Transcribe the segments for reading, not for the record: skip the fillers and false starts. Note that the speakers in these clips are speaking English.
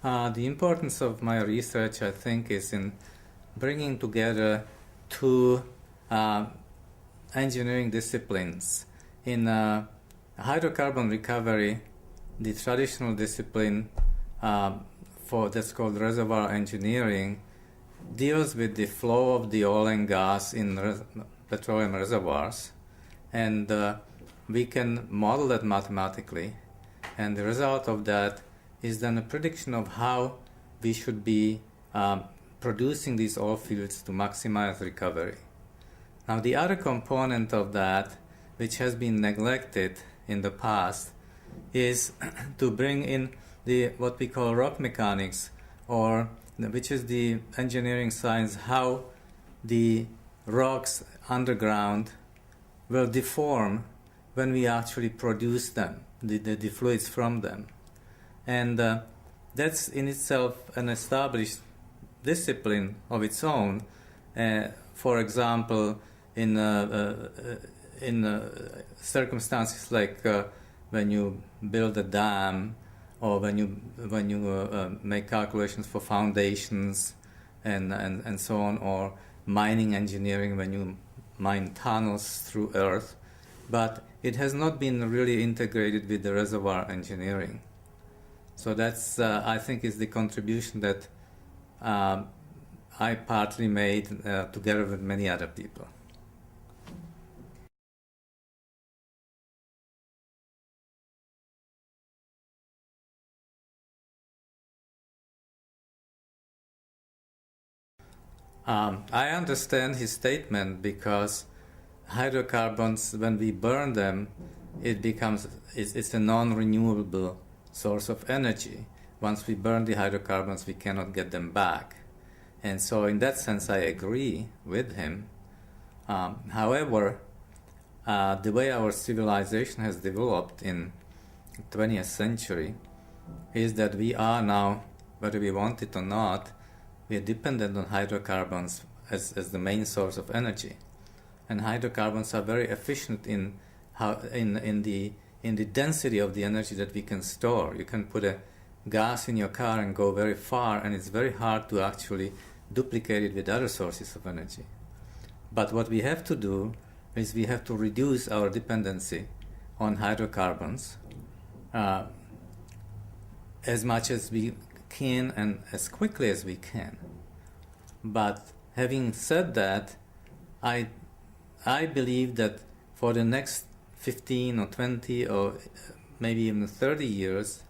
The importance of my research, I think, is in bringing together two engineering disciplines. In hydrocarbon recovery, the traditional discipline that's called reservoir engineering deals with the flow of the oil and gas in petroleum reservoirs, and we can model that mathematically, and the result of that is then a prediction of how we should be producing these oil fields to maximize recovery. Now, the other component of that, which has been neglected in the past, is to bring in what we call rock mechanics, which is the engineering science, how the rocks underground will deform when we actually produce them, the fluids from them. And that's in itself an established discipline of its own. For example, in circumstances like when you build a dam, or when you make calculations for foundations and so on, or mining engineering when you mine tunnels through earth, but it has not been really integrated with the reservoir engineering. So that's, I think, is the contribution that I partly made together with many other people. I understand his statement because hydrocarbons, when we burn them, it's a non-renewable source of energy. Once we burn the hydrocarbons, we cannot get them back. And so in that sense, I agree with him. However, the way our civilization has developed in the 20th century is that we are now, whether we want it or not, we are dependent on hydrocarbons as the main source of energy. And hydrocarbons are very efficient in the density of the energy that we can store. You can put a gas in your car and go very far, and it's very hard to actually duplicate it with other sources of energy. But what we have to do is we have to reduce our dependency on hydrocarbons as much as we can and as quickly as we can. But having said that, I believe that for the next 15 or 20 or maybe even 30 years,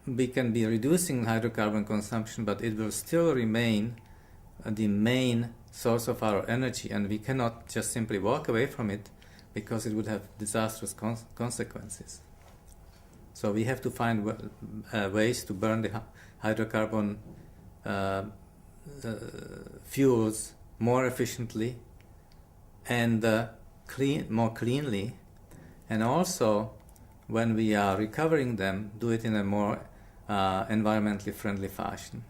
we can be reducing hydrocarbon consumption, but it will still remain the main source of our energy, and we cannot just simply walk away from it because it would have disastrous consequences. So we have to find ways to burn the hydrocarbon fuels more efficiently and more cleanly, and also when we are recovering them, do it in a more environmentally friendly fashion.